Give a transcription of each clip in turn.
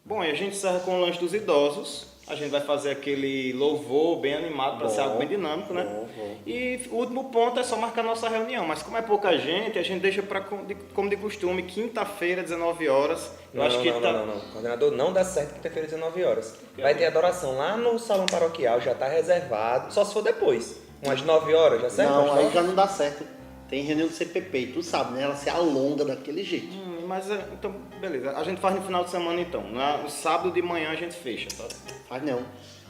Bom, e a gente encerra com o lanche dos idosos. A gente vai fazer aquele louvor bem animado para ser algo bem dinâmico, né? Bom. E o último ponto é só marcar nossa reunião. Mas como é pouca gente, a gente deixa para, como de costume, quinta-feira, 19 horas. Não. Coordenador, não dá certo quinta-feira, 19 horas. Vai ter adoração lá no salão paroquial, já tá reservado. Só se for depois. Umas 9 horas, já serve? Não, aí já não dá certo. Tem reunião do CPP, e tu sabe, né? Ela se alonga daquele jeito. Então, beleza. A gente faz no final de semana, então. No sábado de manhã a gente fecha, tá? Faz não.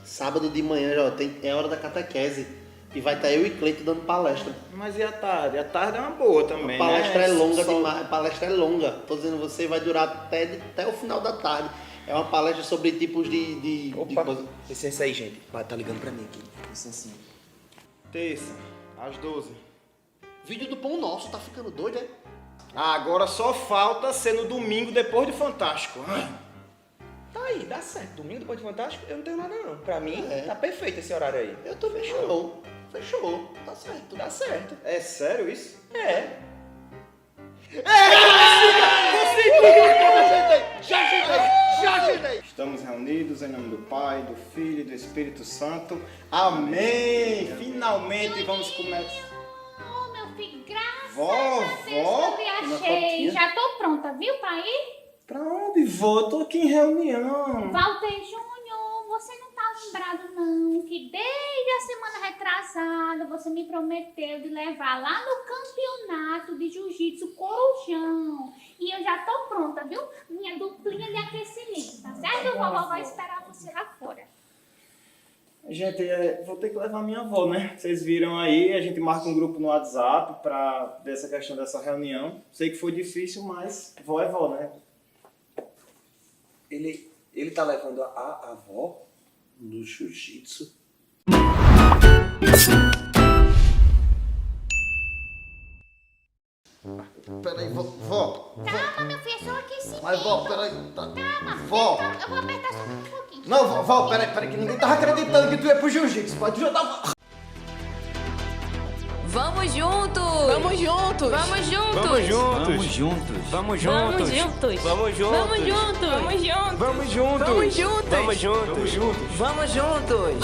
Sábado de manhã já é hora da catequese. E vai estar eu e Cleito dando palestra. Mas e a tarde? A tarde é uma boa também, A palestra né? é longa demais. A palestra é longa. Tô dizendo você, vai durar até o final da tarde. É uma palestra sobre tipos de Opa, coisa. licença aí, gente. Tá ligando pra mim aqui. Licencinha. Terça, às 12. Vídeo do Pão Nosso, tá ficando doido, é? Ah, agora só falta ser no domingo depois do Fantástico. Tá aí, dá certo. Domingo depois de Fantástico, eu não tenho nada não. Pra mim, É. tá perfeito esse horário aí. Eu tô fechou. Fechou. Tá certo. Dá certo. É sério isso? É. Já ajeitei. Estamos reunidos em nome do Pai, do Filho e do Espírito Santo. Amém! Finalmente vamos começar. Oh, meu filho, graças Vó, a Deus vó, que eu me uma achei. fotinha. Já tô pronta, viu, pai? Pra onde vou? Tô aqui em reunião. Walter Júnior, você não tá lembrado não que desde a semana retrasada você me prometeu de levar lá no campeonato de jiu-jitsu Corujão. E eu já tô pronta, viu? Minha duplinha de aquecimento, tá certo? O vovó vai esperar você lá fora. Gente, vou ter que levar minha avó, né? Vocês viram aí, a gente marca um grupo no WhatsApp pra ver essa questão dessa reunião. Sei que foi difícil, mas vó é vó, né? Ele tá levando a avó? No jiu-jitsu. Peraí, vó. Calma, meu filho, é só aquecimento. Mas vó, peraí. Tá. Calma, Vó. eu vou apertar só um pouquinho. Não, vó, peraí, que ninguém tava acreditando que tu ia pro jiu-jitsu. Tu já tava. Vamos juntos! Vamos juntos! Vamos juntos! Vamos juntos! Vamos juntos. Vamos Vamos juntos! juntos! Vamos juntos! Vamos juntos! Vamos juntos! Vamos juntos! Vamos juntos! Vamos juntos! Vamos juntos!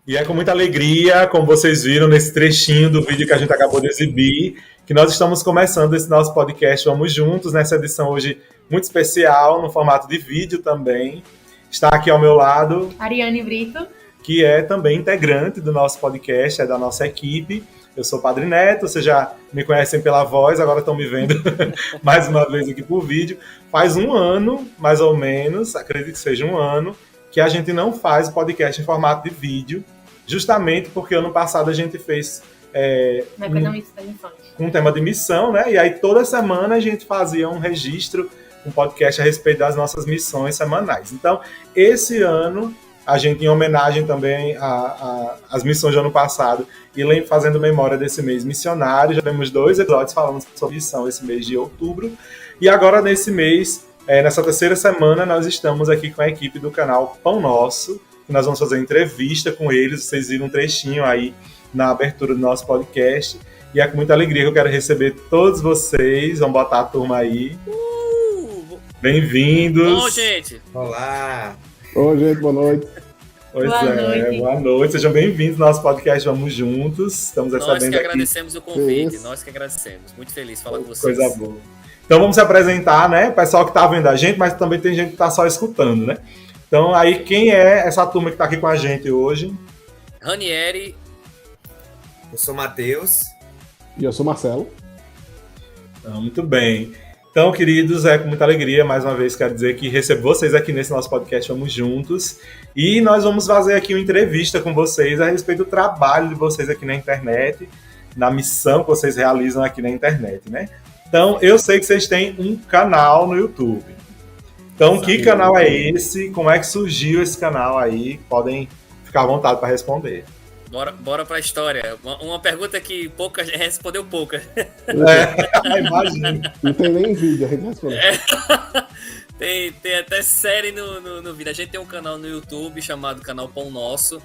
E é com muita alegria, como vocês viram nesse trechinho do vídeo que a gente acabou de exibir, que nós estamos começando esse nosso podcast Vamos Juntos, nessa edição hoje muito especial, no formato de vídeo também. Está aqui ao meu lado, Ariane Brito. que é também integrante do nosso podcast, é da nossa equipe. Eu sou o Padre Neto, vocês já me conhecem pela voz, agora estão me vendo mais uma vez aqui por vídeo. Faz um ano, mais ou menos, acredito que seja um ano, que a gente não faz o podcast em formato de vídeo, justamente porque ano passado a gente fez Na época da missa da infância. com um tema de missão, né? E aí toda semana a gente fazia um registro, um podcast a respeito das nossas missões semanais. Então, esse ano, a gente, em homenagem também às missões do ano passado, e fazendo memória desse mês missionário, já temos 2 episódios falando sobre missão esse mês de outubro. E agora, nesse mês, nessa terceira semana, nós estamos aqui com a equipe do canal Pão Nosso, que nós vamos fazer entrevista com eles. Vocês viram um trechinho aí na abertura do nosso podcast. E é com muita alegria que eu quero receber todos vocês. Vamos botar a turma aí. Bem-vindos. Bom, gente. Olá! Oi, gente, boa noite. Pois Boa noite. boa noite. Sejam bem-vindos ao nosso podcast Vamos Juntos. Estamos Nós recebendo que aqui agradecemos o convite. Isso. Nós que agradecemos. Muito feliz de falar com vocês. coisa boa. Então vamos se apresentar, né? O pessoal que tá vendo a gente, mas também tem gente que tá só escutando, né? Então aí, quem é essa turma que tá aqui com a gente hoje? Ranieri, Eu sou o Matheus. E eu sou Marcelo. Então, muito bem. Então, queridos, é com muita alegria, mais uma vez, quero dizer que recebo vocês aqui nesse nosso podcast Vamos Juntos. E nós vamos fazer aqui uma entrevista com vocês a respeito do trabalho de vocês aqui na internet, na missão que vocês realizam aqui na internet, né? Então, eu sei que vocês têm um canal no YouTube. Então, que canal é esse? Como é que surgiu esse canal aí? Podem ficar à vontade para responder. bora pra história. Uma pergunta que pouca gente respondeu pouca. Imagina. Não tem nem vídeo, a gente responde. Tem até série no vídeo. A gente tem um canal no YouTube chamado Canal Pão Nosso.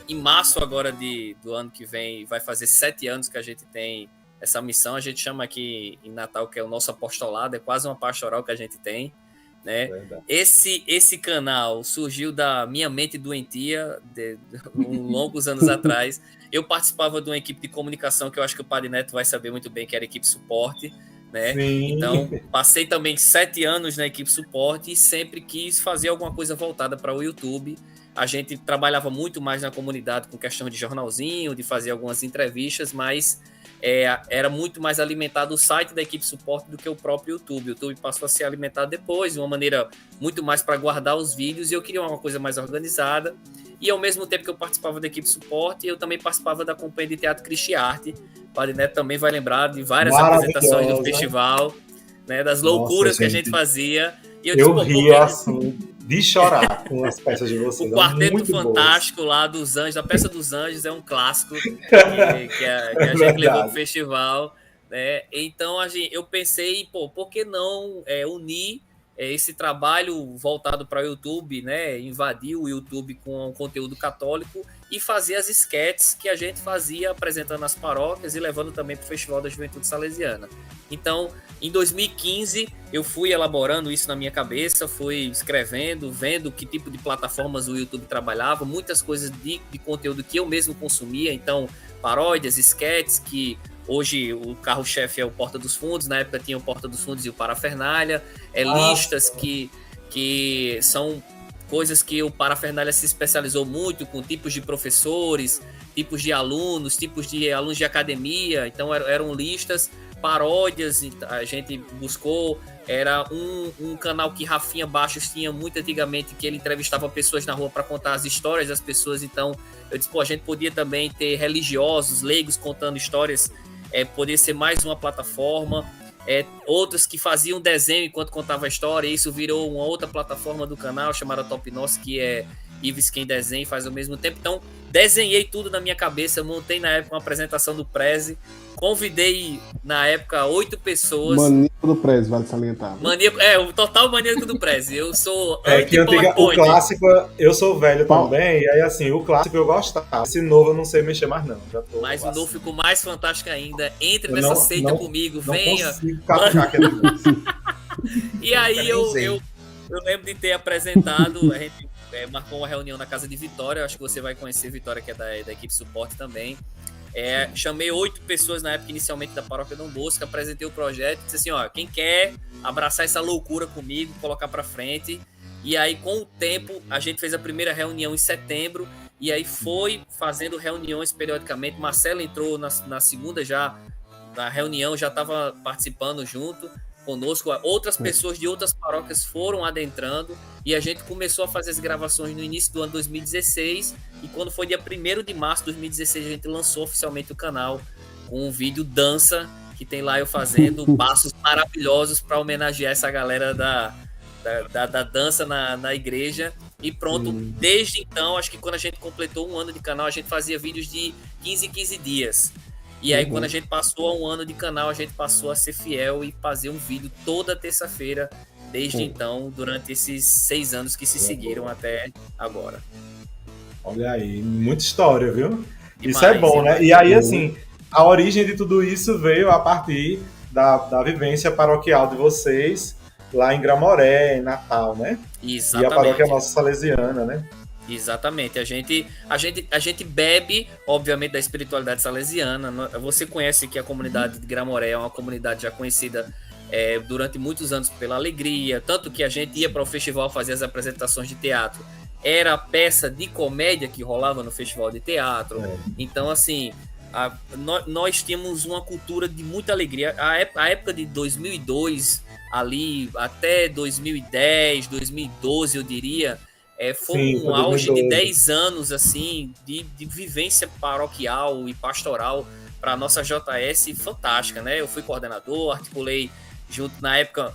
Em março agora do ano que vem, vai fazer 7 anos que a gente tem essa missão. A gente chama aqui em Natal que é o nosso apostolado, é quase uma pastoral que a gente tem, né? Esse canal surgiu da minha mente doentia, longos anos atrás. Eu participava de uma equipe de comunicação que eu acho que o Padre Neto vai saber muito bem, que era a equipe suporte, né? Então, passei também 7 anos na equipe suporte e sempre quis fazer alguma coisa voltada para o YouTube. A gente trabalhava muito mais na comunidade com questão de jornalzinho, de fazer algumas entrevistas, mas era muito mais alimentado o site da equipe suporte do que o próprio YouTube. O YouTube passou a ser alimentado depois, de uma maneira muito mais para guardar os vídeos, e eu queria uma coisa mais organizada. E ao mesmo tempo que eu participava da equipe suporte, eu também participava da companhia de teatro Cristiarte. O Padre Neto também vai lembrar de várias apresentações do festival, né, das loucuras que a gente fazia. E eu ria assim, de chorar com as peças de vocês. O Quarteto Fantástico lá dos Anjos, a peça dos Anjos é um clássico que a gente levou pro festival, né? Então eu pensei, por que não unir esse trabalho voltado para o YouTube, né? Invadir o YouTube com conteúdo católico e fazer as esquetes que a gente fazia apresentando as paróquias e levando também para o Festival da Juventude Salesiana. Então, em 2015, eu fui elaborando isso na minha cabeça, fui escrevendo, vendo que tipo de plataformas o YouTube trabalhava, muitas coisas de conteúdo que eu mesmo consumia, então paródias, esquetes, que hoje o carro-chefe é o Porta dos Fundos, na época tinha o Porta dos Fundos e o Parafernália, listas que são coisas que o Parafernália se especializou muito, com tipos de professores, tipos de alunos de academia, então eram listas, paródias, a gente buscou, era um canal que Rafinha Baixos tinha muito antigamente, que ele entrevistava pessoas na rua para contar as histórias das pessoas, então eu disse, a gente podia também ter religiosos, leigos contando histórias, poderia ser mais uma plataforma, outros que faziam desenho enquanto contava a história, e isso virou uma outra plataforma do canal chamada Top Nosso, que é Ives quem desenha e faz ao mesmo tempo. Então, desenhei tudo na minha cabeça, montei na época uma apresentação do Prezi, convidei na época 8 pessoas. Maníaco do Prezi, vale salientar. O total maníaco do Prezi. Eu sou o clássico, eu sou velho também, e aí assim, o clássico eu gostava. Esse novo eu não sei mexer mais não. Mas o novo ficou mais fantástico ainda. Entre nessa seita comigo, venha. E aí eu lembro de ter apresentado, a gente marcou uma reunião na casa de Vitória, acho que você vai conhecer Vitória, que é da equipe suporte também. Chamei 8 pessoas na época, inicialmente da Paróquia Dom Bosco, apresentei o projeto, disse assim, quem quer abraçar essa loucura comigo, colocar pra frente. E aí, com o tempo, a gente fez a primeira reunião em setembro, e aí foi fazendo reuniões periodicamente. Marcelo entrou na segunda já, na reunião, já estava participando junto conosco, outras pessoas de outras paróquias foram adentrando e a gente começou a fazer as gravações no início do ano 2016 e quando foi dia 1º de março de 2016 a gente lançou oficialmente o canal com um vídeo dança que tem lá eu fazendo passos maravilhosos para homenagear essa galera da dança na igreja e pronto, desde então, acho que quando a gente completou um ano de canal a gente fazia vídeos de 15 em 15 dias. E aí, quando a gente passou a um ano de canal, a gente passou a ser fiel e fazer um vídeo toda terça-feira, desde então, durante esses 6 anos que se seguiram até agora. Olha aí, muita história, viu? Demais, isso é bom, né? E aí, assim, a origem de tudo isso veio a partir da vivência paroquial de vocês, lá em Gramoré, em Natal, né? Exatamente. E a paróquia nossa salesiana, né? Exatamente, a gente bebe, obviamente, da espiritualidade salesiana. Você conhece que a comunidade de Gramoré é uma comunidade já conhecida durante muitos anos pela alegria, tanto que a gente ia para o festival fazer as apresentações de teatro. Era a peça de comédia que rolava no festival de teatro. Então, assim, nós tínhamos uma cultura de muita alegria. A época de 2002, ali até 2010, 2012, eu diria... foi um auge de 10 anos assim, de vivência paroquial e pastoral para a nossa JS fantástica, né? Eu fui coordenador, articulei junto, na época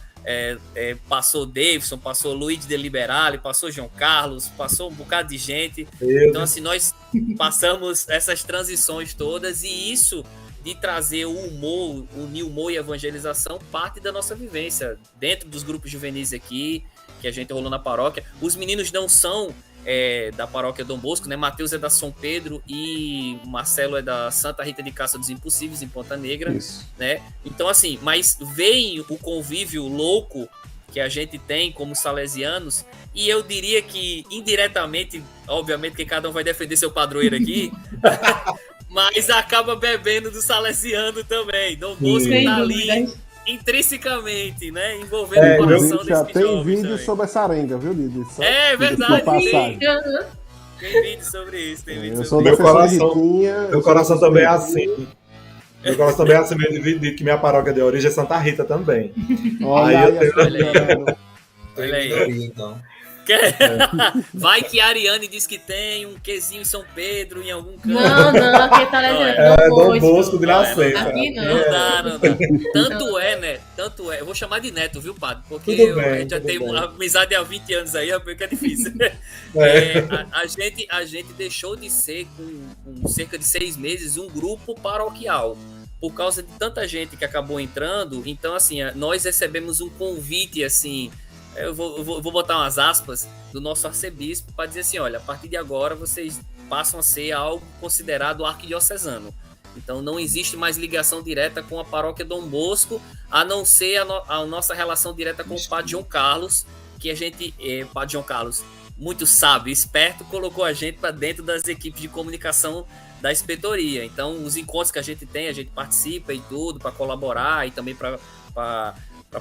passou Davidson, passou Luiz de Liberale, passou João Carlos, passou um bocado de gente. Então assim, nós passamos essas transições todas e isso de trazer o humor, unir humor e evangelização, parte da nossa vivência dentro dos grupos juvenis aqui, que a gente rolou na paróquia. Os meninos não são é da paróquia Dom Bosco, né? Matheus é da São Pedro e Marcelo é da Santa Rita de Cássia dos Impossíveis, em Ponta Negra, Isso. né? Então, assim, mas vem o convívio louco que a gente tem como salesianos, e eu diria que indiretamente, obviamente que cada um vai defender seu padroeiro aqui, mas acaba bebendo do salesiano também. Dom Bosco Sem tá ali intrinsecamente, né? Envolvendo o coração Já desse tem jovem vídeo também. sobre essa arenga, viu, Didi? É verdade, Passagem. tem vídeo sobre isso, tem vídeo Eu sobre sou Meu da coração- Ritinha, Meu coração também é assim. Meu coração também é assim, meio dividido, que minha paróquia de origem é Santa Rita também. Olha Aí aí, eu tenho- a Fernanda. Olha aí. Minoria, então. Vai que a Ariane diz que tem um quezinho em São Pedro, em algum canto. Não, quem tá É Dom Bosco de Não, nascença. Aqui não. Não dá, não dá. Tanto é, né? Tanto é. Eu vou chamar de neto, viu, padre? Porque Tudo bem, a gente já tudo tem bem. uma amizade há 20 anos aí, é é difícil. A gente deixou de ser, com cerca de 6 meses, um grupo paroquial. Por causa de tanta gente que acabou entrando, então, assim, nós recebemos um convite, assim, eu vou botar umas aspas, do nosso arcebispo para dizer assim, olha, a partir de agora vocês passam a ser algo considerado arquidiocesano. Então não existe mais ligação direta com a paróquia Dom Bosco, a não ser a nossa relação direta com o Padre João Carlos, que a gente, Padre João Carlos, muito sábio, esperto, colocou a gente para dentro das equipes de comunicação da inspetoria. Então os encontros que a gente tem, a gente participa e tudo, para colaborar e também para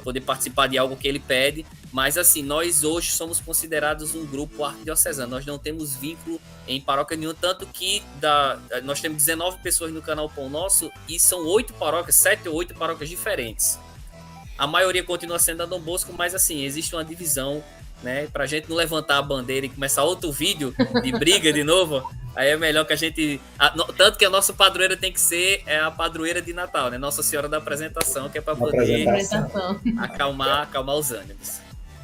poder participar de algo que ele pede, mas assim, nós hoje somos considerados um grupo arquidiocesano, nós não temos vínculo em paróquia nenhuma, tanto que nós temos 19 pessoas no canal Pão Nosso e são 7 ou 8 paróquias diferentes. A maioria continua sendo a Dom Bosco, mas assim, existe uma divisão, né, pra gente não levantar a bandeira e começar outro vídeo de briga de novo. Aí é melhor que a gente... Tanto que a nossa padroeira tem que ser a padroeira de Natal, né? Nossa Senhora da Apresentação, que é para poder acalmar os ânimos.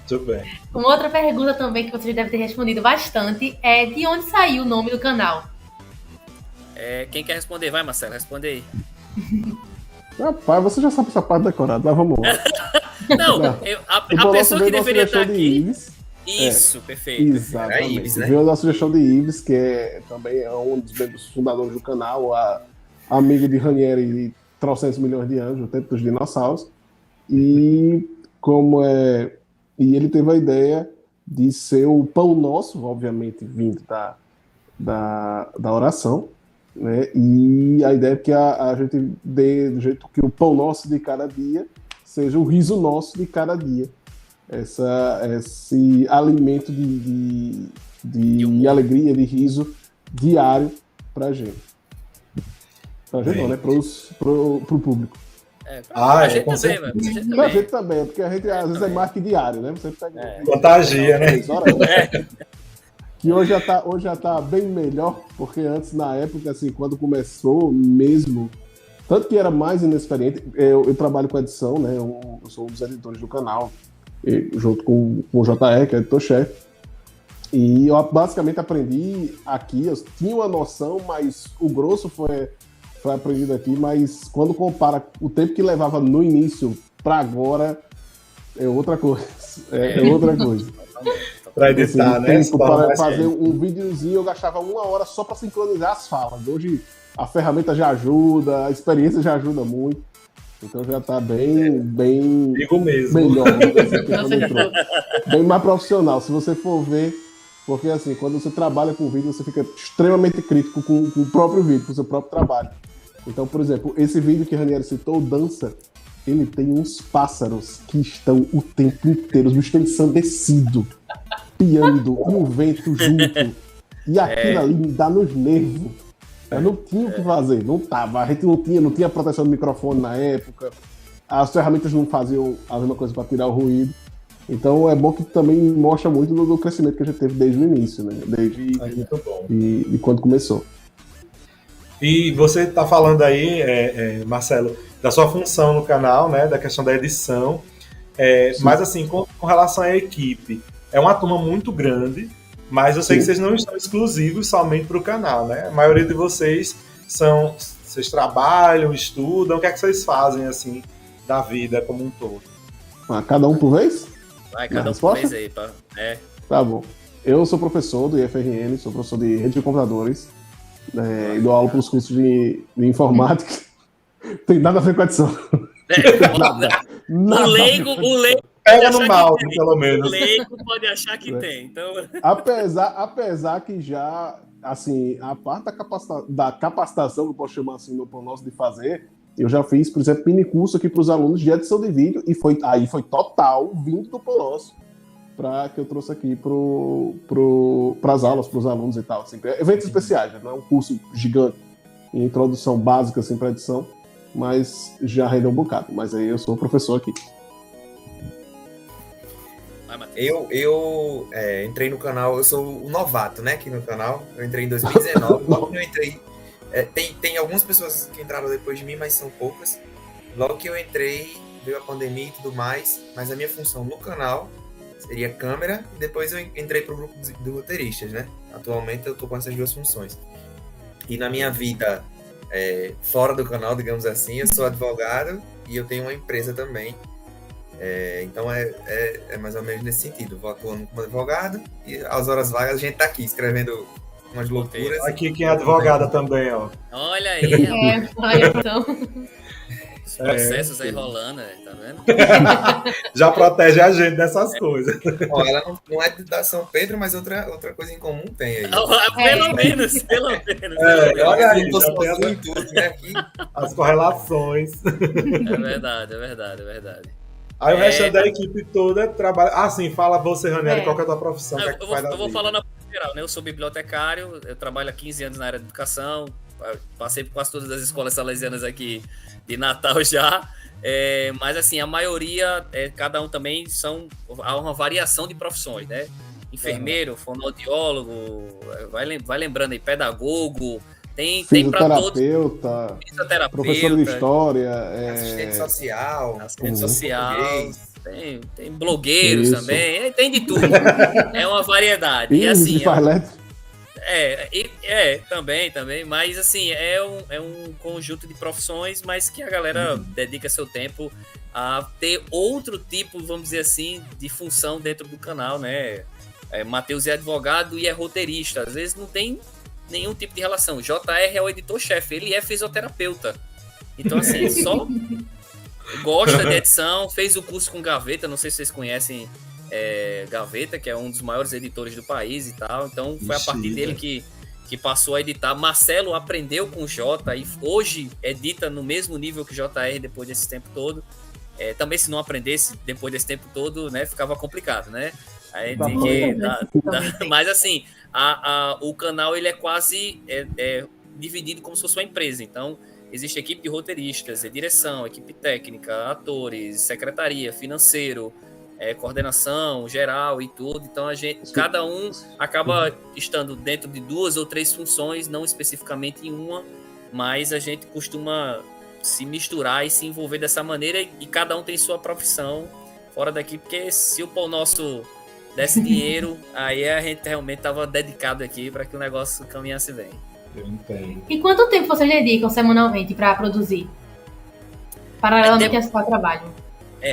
Muito bem. Uma outra pergunta também que vocês devem ter respondido bastante é de onde saiu o nome do canal? Quem quer responder? Vai, Marcelo, responde aí. Rapaz, você já sabe essa parte decorada, mas vamos lá. Não, a pessoa que deveria estar aqui... Ives. Isso, perfeito. Exatamente. Ives, né? Veio a sugestão de Ives, que também é um dos membros fundadores do canal, amigo de Ranieri de 300 milhões de anos, o tempo dos dinossauros. E ele teve a ideia de ser o pão nosso, obviamente vindo da oração, né? E a ideia é que a gente dê do jeito que o pão nosso de cada dia seja o riso nosso de cada dia. Esse alimento de alegria, de riso diário pra gente. Pra gente não, né? Pro público. A gente com também, certeza. mano. A gente Pra também. gente também, porque a gente às vezes é mais que diário, né? Você pega Contagia, né? 3 horas, que hoje já tá bem melhor, porque antes, na época, assim, quando começou mesmo, tanto que era mais inexperiente, eu trabalho com edição, né? Eu sou um dos editores do canal, junto com o JR, que é editor-chefe. E eu basicamente aprendi aqui, eu tinha uma noção, mas o grosso foi aprendido aqui, mas quando compara o tempo que levava no início para agora, é outra coisa. É outra coisa. Para editar, Assim, né? tempo para fazer um videozinho, eu gastava 1 hora só para sincronizar as falas. Hoje a ferramenta já ajuda, a experiência já ajuda muito. Então já tá bem Digo mesmo. melhor. Bem mais profissional. Se você for ver, porque assim, quando você trabalha com vídeo, você fica extremamente crítico com o próprio vídeo, com o seu próprio trabalho. Então, por exemplo, esse vídeo que a Ranieri citou, o Dança, ele tem uns pássaros que estão o tempo inteiro, os bichos estão ensandecidos, piando, e o vento junto. E aquilo ali me dá nos nervos. Eu não tinha o que fazer, não tava. A gente não tinha proteção do microfone na época, as ferramentas não faziam a mesma coisa para tirar o ruído. Então é bom que também mostra muito do crescimento que a gente teve desde o início, né? Desde Muito bom. de quando começou. E você está falando aí, Marcelo, da sua função no canal, né? Da questão da edição. Mas assim, com relação à equipe, é uma turma muito grande, mas eu sei que vocês não estão exclusivos somente para o canal, né? A maioria de vocês vocês trabalham, estudam, o que é que vocês fazem, assim, da vida como um todo? Cada um por vez? Vai, cada um por resposta? vez aí. Tá bom. Eu sou professor do IFRN, sou professor de rede de computadores, e dou aula para os cursos de informática. Tem nada a ver com a edição. O leigo Pega no mouse, pelo menos. O leigo pode achar que tem. Então... Apesar que já, assim, a parte da capacitação, que eu posso chamar assim, no Pão Nosso de fazer, eu já fiz, por exemplo, mini curso aqui para os alunos de edição de vídeo, e aí foi total vindo do Pão Nosso, que eu trouxe aqui para as aulas, para os alunos e tal. Assim, eventos especiais, né? Não é um curso gigante em introdução básica assim, para edição, mas já rendeu um bocado. Mas aí eu sou professor aqui. Eu entrei no canal, eu sou o novato, né, aqui no canal. Eu entrei em 2019, logo que eu entrei. Tem algumas pessoas que entraram depois de mim, mas são poucas. Logo que eu entrei, veio a pandemia e tudo mais, mas a minha função no canal seria câmera, e depois eu entrei pro grupo de roteiristas, né? Atualmente eu tô com essas duas funções. E na minha vida fora do canal, digamos assim, eu sou advogado e eu tenho uma empresa também. Então é mais ou menos nesse sentido. Vou atuando como advogado e às horas vagas a gente tá aqui escrevendo umas loucuras. Aqui quem é advogada também, ó. Olha aí, olha então. Os processos aí rolando, tá vendo? Já protege a gente dessas coisas. Ó, ela não é da São Pedro, mas outra coisa em comum tem aí. Pelo menos. Olha aí, já tem tudo, né, aqui. As correlações. É verdade. Aí o restante da equipe toda trabalha. Ah, sim, fala você, Ranieri, qual que é a tua profissão? Eu vou falar na geral, né? Eu sou bibliotecário, eu trabalho há 15 anos na área de educação, passei por quase todas as escolas salesianas aqui de Natal já, mas assim, a maioria, cada um também há uma variação de profissões, né? Enfermeiro, fonoaudiólogo, vai lembrando aí, pedagogo, tem para todos. Fisioterapeuta, professor de história, assistente social, tem blogueiros também, tem de tudo. É uma variedade. E assim, também, mas assim, é um conjunto de profissões, mas que a galera dedica seu tempo a ter outro tipo, vamos dizer assim, de função dentro do canal, né? Matheus é advogado e é roteirista, às vezes não tem nenhum tipo de relação. O JR é o editor-chefe, ele é fisioterapeuta. Então, assim, só gosta de edição, fez o curso com Gaveta, não sei se vocês conhecem Gaveta, que é um dos maiores editores do país e tal. Então, foi a partir dele que passou a editar. Marcelo aprendeu com o Jota e hoje edita no mesmo nível que o JR depois desse tempo todo. Também, se não aprendesse depois desse tempo todo, né, ficava complicado, né? Aí tem que mas assim, o canal ele é quase dividido como se fosse uma empresa. Então, existe equipe de roteiristas, direção, equipe técnica, atores, secretaria, financeiro, coordenação geral e tudo. Então, cada um acaba estando dentro de 2 ou 3 funções, não especificamente em uma, mas a gente costuma se misturar e se envolver dessa maneira, e cada um tem sua profissão fora daqui, porque se o Pão Nosso desse dinheiro, aí a gente realmente estava dedicado aqui para que o negócio caminhasse bem. Eu entendo. E quanto tempo vocês dedicam semanalmente para produzir? Paralelamente ao seu trabalho?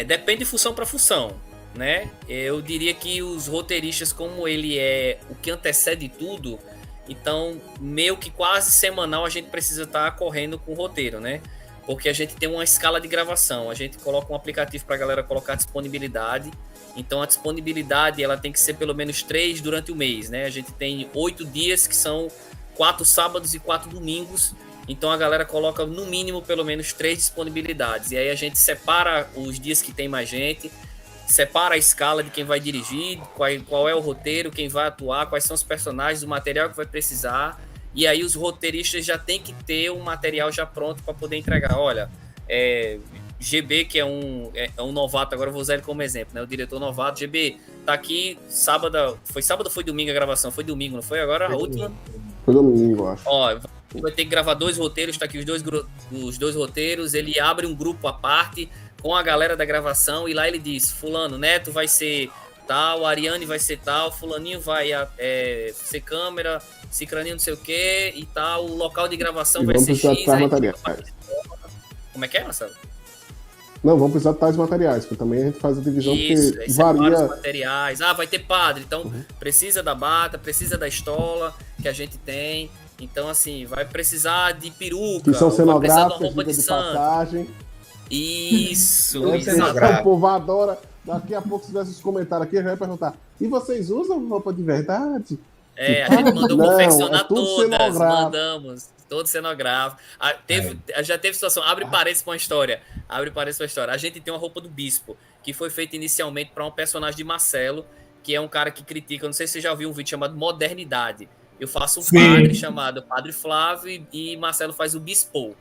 Depende de função para função, né? Eu diria que os roteiristas, como ele é o que antecede tudo, então meio que quase semanal a gente precisa estar correndo com o roteiro, né? Porque a gente tem uma escala de gravação, a gente coloca um aplicativo para a galera colocar disponibilidade. Então a disponibilidade ela tem que ser pelo menos 3 durante o mês, né? A gente tem 8 dias que são 4 sábados e 4 domingos. Então a galera coloca no mínimo pelo menos 3 disponibilidades. E aí a gente separa os dias que tem mais gente, separa a escala de quem vai dirigir, qual é o roteiro, quem vai atuar, quais são os personagens, o material que vai precisar. E aí os roteiristas já tem que ter um material já pronto para poder entregar. Olha, GB, que é um novato, agora eu vou usar ele como exemplo, né? O diretor novato, GB, tá aqui sábado, foi sábado ou foi domingo a gravação? Foi domingo, não foi agora? A última? Foi domingo, eu acho. Ó, vai ter que gravar 2 roteiros, tá aqui os dois roteiros, ele abre um grupo à parte com a galera da gravação e lá ele diz, fulano, Neto vai ser tal, Ariane vai ser tal, fulaninho vai ser câmera, cicraninho não sei o que e tal, o local de gravação vai ser X. Materiais. Como é que é, Marcelo? Não, vamos precisar de tais materiais, porque também a gente faz a divisão, Isso, porque aí separa os varia. materiais. Ah, vai ter padre, então precisa da bata, precisa da estola que a gente tem. Então, assim, vai precisar de peruca, Que são ou vai precisar de uma cenográficas, roupa diga de de santo. passagem. Isso, O povo adora. Daqui a pouco, se tivesse os comentários aqui, eu já ia perguntar: e vocês usam roupa de verdade? É, a gente mandou Não, confeccionar é tudo todas, cenográfico. mandamos, todo cenográfico. Já teve situação, abre parênteses com a história, a gente tem uma roupa do Bispo, que foi feita inicialmente para um personagem de Marcelo, que é um cara que critica, não sei se você já viu um vídeo chamado Modernidade. Eu faço um padre chamado Padre Flávio e Marcelo faz o Bispo.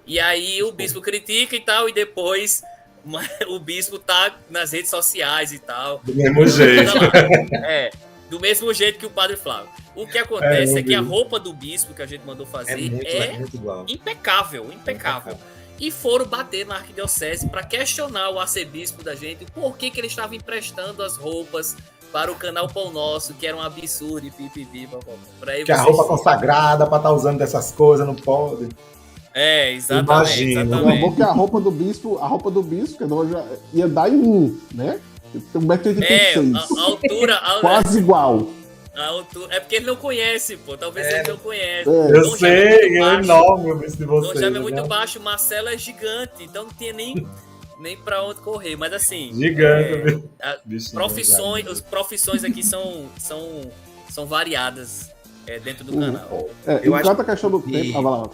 E aí o Bispo critica e tal, e depois o Bispo tá nas redes sociais e tal. Do mesmo jeito. Do mesmo jeito que o Padre Flávio. O que acontece é que a roupa do Bispo que a gente mandou fazer é impecável. E foram bater na arquidiocese para questionar o arcebispo da gente por que ele estava emprestando as roupas para o canal Pão Nosso, que era um absurdo, e pipipi, que a roupa consagrada para estar usando dessas coisas, não pode. Exatamente. É bom que a roupa do bispo, que hoje ia dar em mim, né? Tem 1,86m. A altura. Quase igual. A altura, é porque ele não conhece, pô. Talvez ele não conhece. Eu sei, é enorme o bicho de vocês. Então já é muito baixo, o Marcelo é gigante, então não tinha nem pra onde correr. Mas assim. Gigante, profissões aqui são variadas dentro do canal. Eu acho a questão do tempo. Vai lá,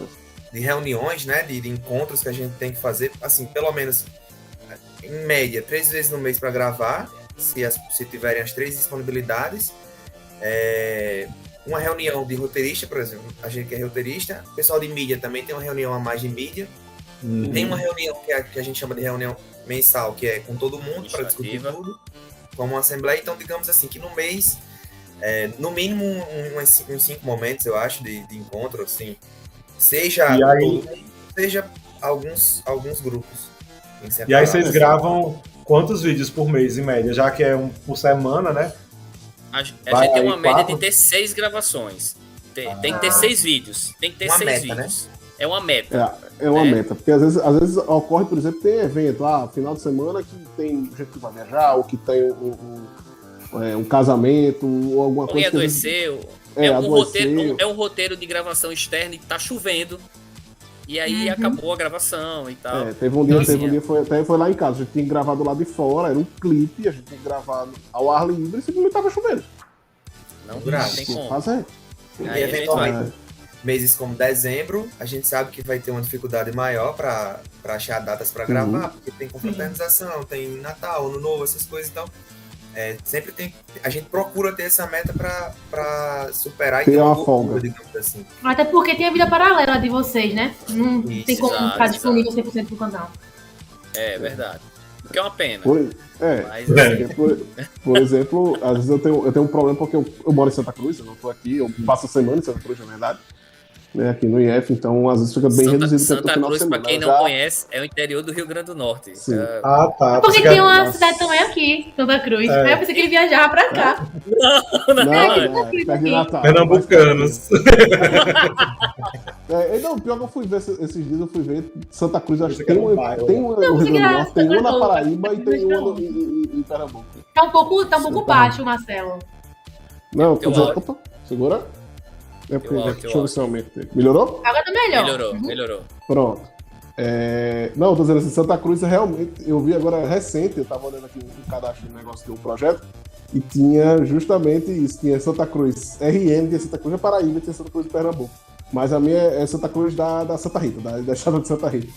de reuniões, né, de encontros que a gente tem que fazer, assim, pelo menos em média 3 vezes no mês para gravar, se tiverem as 3 disponibilidades. Uma reunião de roteirista, por exemplo, a gente que é roteirista, o pessoal de mídia também tem uma reunião a mais de mídia. Tem uma reunião que a gente chama de reunião mensal, que é com todo mundo para discutir tudo, como uma assembleia. Então, digamos assim, que no mês, no mínimo uns 5 momentos, eu acho, de encontro, assim, seja alguns grupos. E aí vocês gravam quantos vídeos por mês, em média? Já que é um por semana, né? A gente tem uma média de ter 6 gravações. Tem que ter 6 vídeos. Tem que ter 6 vídeos. Né? É uma meta. É uma meta. Porque às vezes ocorre, por exemplo, tem evento, final de semana que tem gente que vai viajar, ou que tem um casamento, ou alguma coisa. Adoeceu. É um roteiro de gravação externa e tá chovendo. E aí acabou a gravação e tal. Teve um dia, foi lá em casa, a gente tinha gravado lá de fora, era um clipe, a gente tinha gravado ao ar livre e simplesmente tava chovendo. Não tem como. Fazer. E eventualmente, meses como dezembro, a gente sabe que vai ter uma dificuldade maior para achar datas para gravar, porque tem confraternização, tem Natal, Ano Novo, essas coisas, então sempre tem. A gente procura ter essa meta para superar e ter uma folga, digamos assim. Até porque tem a vida paralela de vocês, né? Não tem como ficar disponível 100% pro canal. É verdade. O que é uma pena. Por exemplo, às vezes eu tenho um problema porque eu moro em Santa Cruz, eu não tô aqui, eu passo a semana em Santa Cruz, na verdade. Aqui no IF, então às vezes fica bem reduzido. Santa Cruz, para quem não conhece, é o interior do Rio Grande do Norte. Tá. Porque tem uma cidade também aqui, Santa Cruz. Aí eu pensei que ele viajava pra cá. Não. Pernambucanos. Não, pior que eu fui ver esses dias, eu fui ver Santa Cruz, acho que tem uma no Rio Grande do Norte, tem uma na Paraíba e tem uma em Pernambuco. Tá um pouco baixo, Marcelo. Não, tô dizendo, opa, segura. Deixa eu ver se eu aumento. Melhorou? Agora tá melhor. Melhorou. Pronto. Não, eu tô dizendo assim, Santa Cruz realmente, eu vi agora recente, eu tava olhando aqui um cadastro de negócio de um projeto, e tinha justamente isso, tinha Santa Cruz RN, tinha Santa Cruz da Paraíba, tinha Santa Cruz de Pernambuco. Mas a minha é Santa Cruz da Santa Rita, da Estrada de Santa Rita.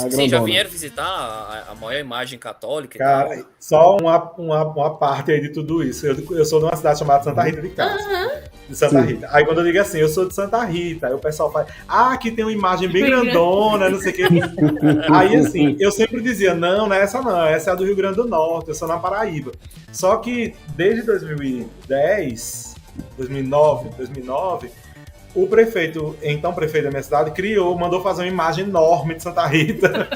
Sim, já vieram visitar a maior imagem católica? Cara, só uma parte aí de tudo isso. Eu sou de uma cidade chamada Santa Rita de Castro. De Santa Rita. Aí quando eu digo assim, eu sou de Santa Rita, aí o pessoal fala, aqui tem uma imagem bem grandona, não sei o que. Aí assim, eu sempre dizia, não é essa não, essa é a do Rio Grande do Norte, eu sou na Paraíba. Só que desde 2009, o prefeito, então prefeito da minha cidade, mandou fazer uma imagem enorme de Santa Rita.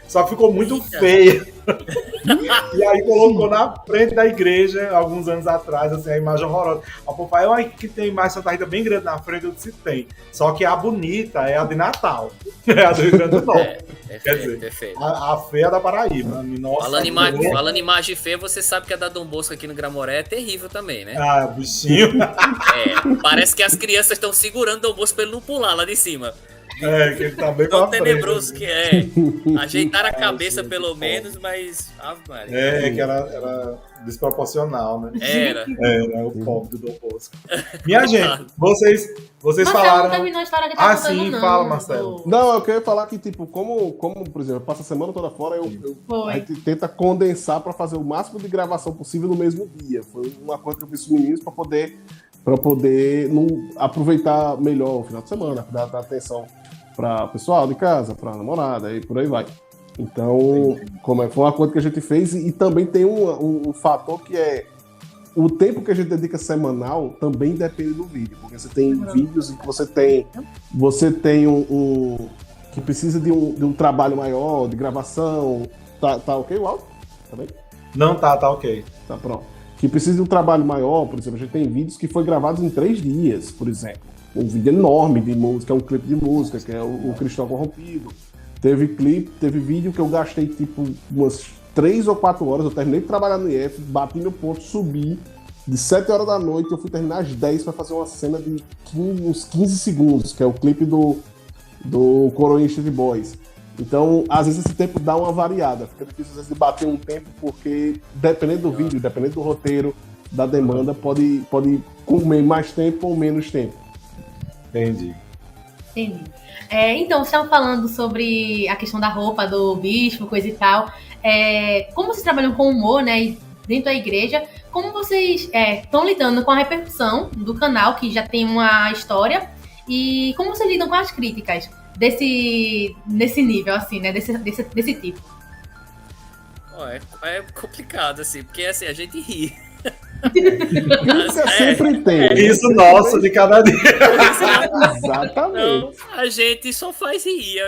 Só que ficou muito feia. E aí colocou na frente da igreja, alguns anos atrás, assim, a imagem horrorosa. A papai, olha que tem imagem de Santa Rita bem grande na frente, eu disse, tem. Só que a bonita é a de Natal. É a do Rio Grande do Norte. Quer dizer, perfeito. a feia da Paraíba. Nossa, Falando em imagem feia, você sabe que a da Dom Bosco aqui no Gramoré é terrível também, né? Ah, bichinho. Parece que as crianças estão segurando Dom Bosco pra ele não pular lá de cima. Que ele tá bem Tão pra frente. tenebroso que é. Ajeitaram a cabeça pelo menos, mas... Ave Maria. Que era desproporcional, né? Era o pobre do Dom Bosco. Minha gente, vocês Marcelo falaram... não terminou a história que tá contando, sim, não. fala, Marcelo. Não, eu queria falar que, tipo, como por exemplo, eu passo a semana toda fora, a gente tenta condensar pra fazer o máximo de gravação possível no mesmo dia. Foi uma coisa que eu fiz com os meninos pra poder aproveitar melhor o final de semana, dar atenção para o pessoal de casa, para a namorada e por aí vai. Então, foi uma coisa que a gente fez e também tem um fator que é o tempo que a gente dedica semanal também depende do vídeo, porque você tem vídeos em que você tem que precisa de um trabalho maior, de gravação. Tá ok o áudio? Tá bem? Não, tá ok. Tá pronto. Que precisa de um trabalho maior, por exemplo, a gente tem vídeos que foi gravados em 3 dias, por exemplo. Um vídeo enorme de música, um clipe de música, que é o Cristão Corrompido. Teve vídeo que eu gastei tipo umas 3 ou 4 horas, eu terminei de trabalhar no IF, bati no ponto, subi, de 7 horas da noite, eu fui terminar às 10 para fazer uma cena de uns 15 segundos, que é o clipe do Coroinha Street Boys. Então, às vezes esse tempo dá uma variada, fica difícil às vezes de bater um tempo, porque dependendo do vídeo, dependendo do roteiro, da demanda, pode comer mais tempo ou menos tempo. Entendi. Então, vocês estavam falando sobre a questão da roupa do bispo, coisa e tal. Como vocês trabalham com humor, né, dentro da igreja, como vocês estão lidando com a repercussão do canal, que já tem uma história, e como vocês lidam com as críticas nesse nível, assim, né, desse tipo? É complicado, assim, porque assim, a gente ri. Crítica sempre tem. Isso nosso de cada dia. Exatamente. Não, a gente só faz rir.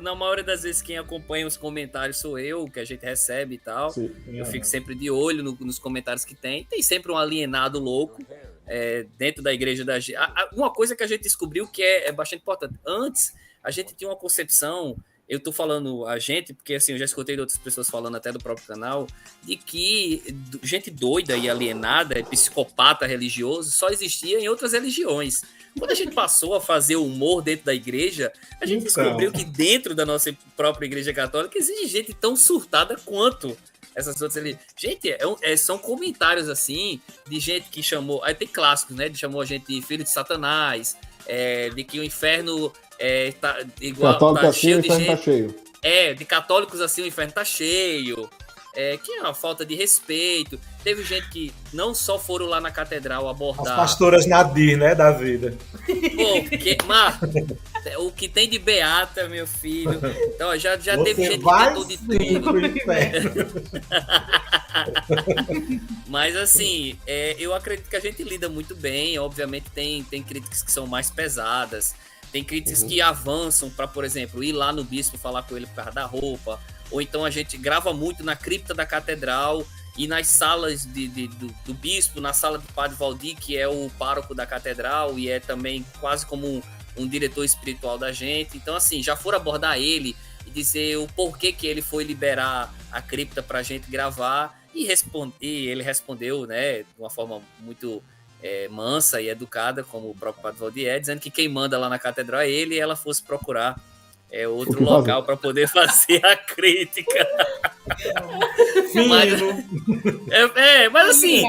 Na maioria das vezes, quem acompanha os comentários sou eu, que a gente recebe e tal. Sim. Eu fico sempre de olho nos comentários que tem. Tem sempre um alienado louco dentro da igreja da gente. Uma coisa que a gente descobriu que é bastante importante. Antes, a gente tinha uma concepção. Eu tô falando a gente, porque assim, eu já escutei de outras pessoas falando até do próprio canal, de que gente doida e alienada, psicopata religioso, só existia em outras religiões. Quando a gente passou a fazer humor dentro da igreja, a gente descobriu que dentro da nossa própria igreja católica existe gente tão surtada quanto essas outras religiões. Gente, são comentários assim, de gente que chamou, aí tem clássicos, né, de chamou a gente de filho de Satanás, de que o inferno... tá igual, católico tá assim, cheio o de inferno gente. tá cheio. De católicos assim, o inferno tá cheio. Que é uma falta de respeito. Teve gente que não só foram lá na catedral abordar. As pastoras Nadir, né, da vida. O que tem de beata, meu filho. Então, já teve gente vai que tentou de tudo. pro inferno. Mas assim, eu acredito que a gente lida muito bem. Obviamente tem críticas que são mais pesadas. Tem críticas que avançam para, por exemplo, ir lá no bispo falar com ele por causa da roupa. Ou então a gente grava muito na cripta da catedral e nas salas do bispo, na sala do padre Valdir, que é o pároco da catedral e é também quase como um diretor espiritual da gente. Então, assim, já foram abordar ele e dizer o porquê que ele foi liberar a cripta pra gente gravar. E ele respondeu, né, de uma forma muito... mansa e educada, como o próprio Padre Valdir, dizendo que quem manda lá na catedral é ele e ela fosse procurar outro local para poder fazer a crítica. Mas assim,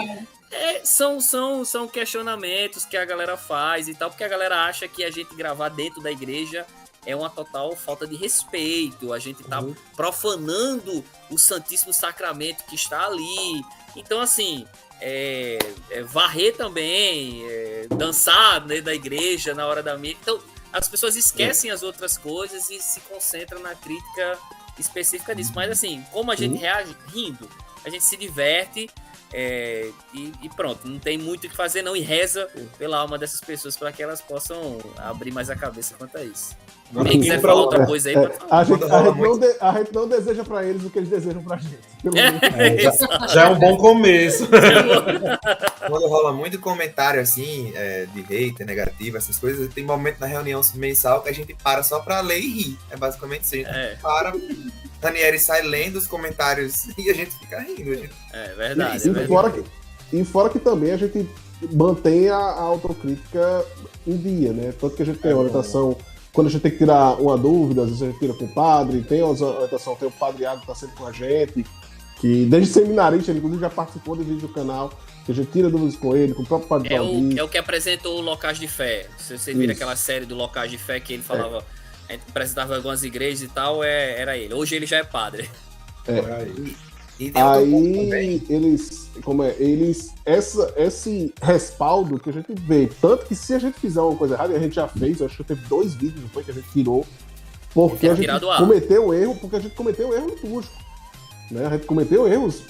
são questionamentos que a galera faz e tal, porque a galera acha que a gente gravar dentro da igreja é uma total falta de respeito, a gente tá profanando o Santíssimo Sacramento que está ali. Então, assim, varrer também, dançar dentro da igreja na hora da missa. Então, as pessoas esquecem as outras coisas e se concentram na crítica específica disso. Mas, assim, como a gente reage? Rindo. a gente se diverte e pronto, não tem muito o que fazer não, e reza pela alma dessas pessoas para que elas possam abrir mais a cabeça quanto a isso. Quem quiser falar outra coisa aí, pode falar. A gente não deseja pra eles o que eles desejam pra gente. Já é um bom começo. Quando rola muito comentário assim, de hater, negativo, essas coisas, tem momento na reunião mensal que a gente para só pra ler e rir. É basicamente isso. A gente para, Ranieri sai lendo os comentários e a gente fica rindo. É verdade. E fora que também a gente mantém a autocrítica em dia, né? Tanto que a gente tem orientação. Quando a gente tem que tirar uma dúvida, às vezes a gente tira com o padre, tem a orientação, tem o padre Iago que está sempre com a gente, que desde seminarista, ele inclusive já participou de vídeo do canal, que a gente tira dúvidas com ele, com o próprio padre Claudinho. É o que apresentou o Locais de Fé. Se você vira aquela série do Locais de Fé que ele falava, a gente apresentava algumas igrejas e tal, era ele. Hoje ele já é padre. E tem aí esse respaldo que a gente vê, tanto que se a gente fizer uma coisa errada, e a gente já fez, acho que teve 2 vídeos, não foi, que a gente tirou, porque a gente cometeu erro, litúrgico, né? A gente cometeu erros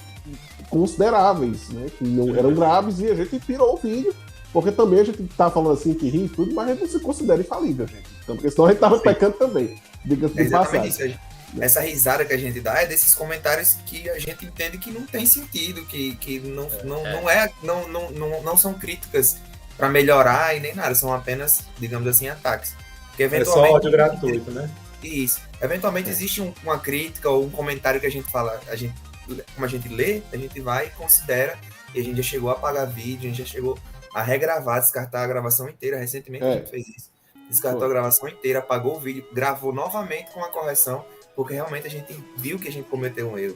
consideráveis, né? Que não eram graves, e a gente tirou o vídeo, porque também a gente tá falando assim que ri e tudo, mas a gente não se considera infalível, gente. Então, porque senão a gente tava pecando também, diga-se de passagem. Essa risada que a gente dá é desses comentários que a gente entende que não tem sentido, que não são críticas para melhorar e nem nada, são apenas, digamos assim, ataques. Porque eventualmente, é só ódio gratuito, né? Isso. Eventualmente existe uma crítica ou um comentário que a gente fala, como a gente lê, a gente vai e considera, e a gente já chegou a apagar vídeo, a gente já chegou a regravar, descartar a gravação inteira. Recentemente a gente fez isso. Descartou a gravação inteira, apagou o vídeo, gravou novamente com a correção, porque realmente a gente viu que a gente cometeu um erro.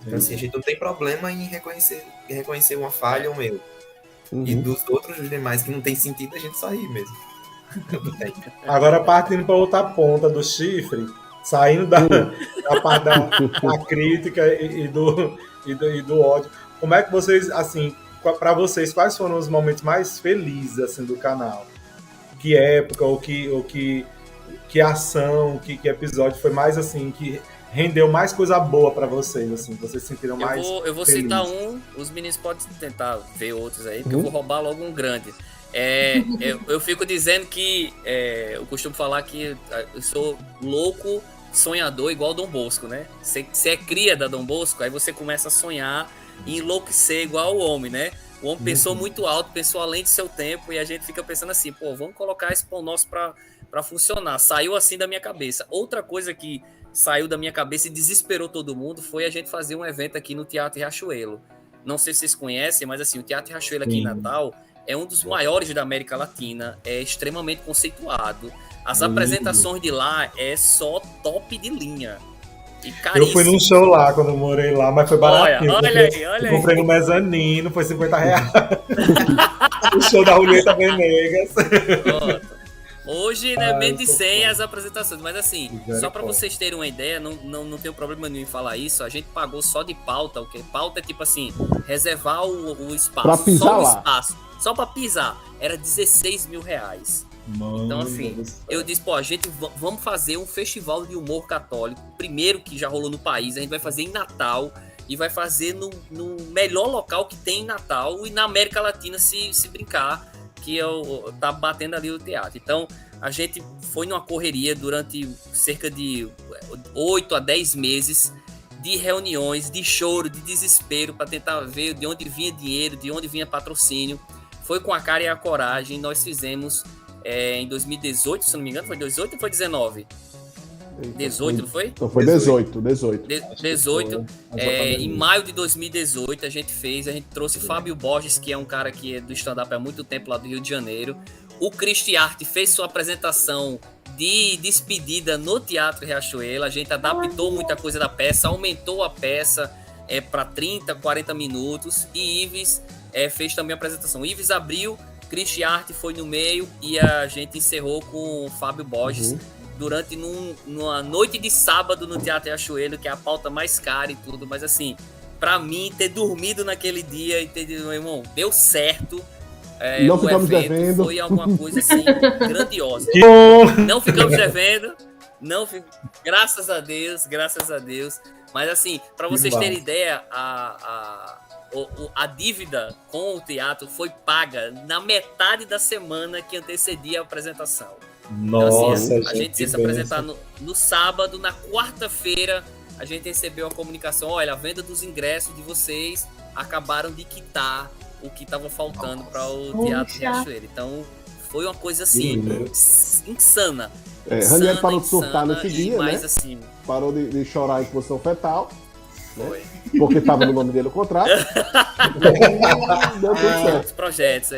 Então, assim, a gente não tem problema em reconhecer uma falha ou um erro. E dos outros, os demais que não tem sentido, a gente só ri mesmo. Agora, partindo para outra ponta do chifre, saindo da parte da crítica e do ódio, como é que vocês, assim, para vocês, quais foram os momentos mais felizes, assim, do canal? Que época, ou que ação, que episódio foi mais assim, que rendeu mais coisa boa pra vocês, assim, vocês sentiram mais eu vou felizes. citar um, os meninos podem tentar ver outros aí, porque eu vou roubar logo um grande. Eu fico dizendo que, eu costumo falar que eu sou louco, sonhador, igual Dom Bosco, né? Você é cria da Dom Bosco, aí você começa a sonhar e enlouquecer igual o homem, né? O homem pensou muito alto, pensou além do seu tempo, e a gente fica pensando assim, vamos colocar esse pão nosso pra funcionar. Saiu assim da minha cabeça. Outra coisa que saiu da minha cabeça e desesperou todo mundo foi a gente fazer um evento aqui no Teatro Riachuelo. Não sei se vocês conhecem, mas assim, o Teatro Riachuelo aqui em Natal é um dos maiores da América Latina, é extremamente conceituado. As apresentações de lá é só top de linha. Eu fui num show lá quando eu morei lá, mas foi baratinho. Olha aí. Comprei no mezanino, foi R$50. O show da Julieta Venegas. Hoje, né, menos de 100 as apresentações, mas assim, só para vocês terem uma ideia, não tenho problema nenhum em falar isso, a gente pagou só de pauta, o que pauta é tipo assim, reservar o espaço, pra pisar só o lá. espaço, só para pisar, era R$16 mil. Mano, então assim, eu disse, a gente vamos fazer um festival de humor católico, primeiro que já rolou no país, a gente vai fazer em Natal e vai fazer no melhor local que tem em Natal e na América Latina se brincar, que tá batendo ali o teatro. Então, a gente foi numa correria durante cerca de 8 a 10 meses de reuniões, de choro, de desespero, para tentar ver de onde vinha dinheiro, de onde vinha patrocínio. Foi com a cara e a coragem, nós fizemos em 2018, se não me engano, foi 18 ou foi 19? 18, não foi? Então foi 18. 18. Em maio de 2018 a gente trouxe Fábio Borges, que é um cara que é do stand-up há muito tempo lá do Rio de Janeiro. O Cristiarte fez sua apresentação de despedida no Teatro Riachuelo. A gente adaptou muita coisa da peça, aumentou a peça para 30, 40 minutos. E Ives fez também a apresentação. Ives abriu, Cristiarte foi no meio e a gente encerrou com o Fábio Borges. Durante numa noite de sábado no Teatro Riachuelo, que é a pauta mais cara e tudo, mas assim, pra mim, ter dormido naquele dia e ter dito, meu irmão, deu certo, não o ficamos evento devendo. foi alguma coisa assim, grandiosa. Não ficamos devendo, Não, graças a Deus, graças a Deus. Mas assim, para vocês Que terem massa. ideia, a dívida com o teatro foi paga na metade da semana que antecedia a apresentação. Então, Nossa, assim, a gente ia se que apresentar bênção. no sábado, na quarta-feira, a gente recebeu a comunicação: olha, a venda dos ingressos de vocês acabaram de quitar o que estava faltando para o Teatro Poxa. Riachuelo. Então, foi uma coisa assim, insana. Ranieri parou de surtar nesse dia, mas né? assim, Parou de chorar em posição fetal, foi. porque tava no nome dele o contrato. Deu tudo certo. Os projetos,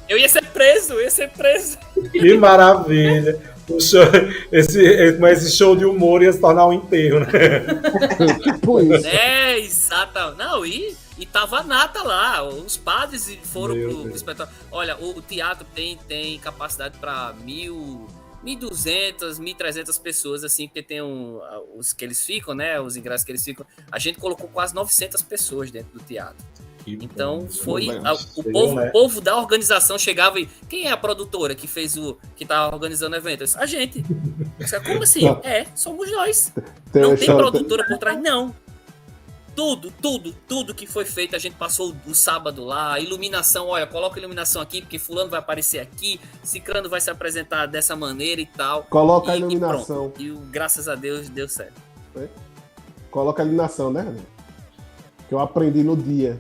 eu ia ser preso, Que maravilha. O show, esse show de humor ia se tornar um enterro, né? Tipo isso. Exato. Não, e tava a nata lá, os padres foram Meu pro Deus. espetáculo. Olha, o teatro tem capacidade para 1.200, 1.300 pessoas, assim, porque tem os que eles ficam, né, os ingressos que eles ficam. A gente colocou quase 900 pessoas dentro do teatro. Então foi o povo da organização chegava e quem é a produtora que fez que tava organizando o evento? Eu disse, a gente. Eu disse, como assim? Somos nós. Não tem produtora por trás, não. Tudo que foi feito, a gente passou o sábado lá, iluminação, olha, coloca a iluminação aqui, porque fulano vai aparecer aqui, cicrano vai se apresentar dessa maneira e tal. Coloca a E iluminação. pronto. E graças a Deus deu certo. Coloca a iluminação, né, Ranieri? Que eu aprendi no dia.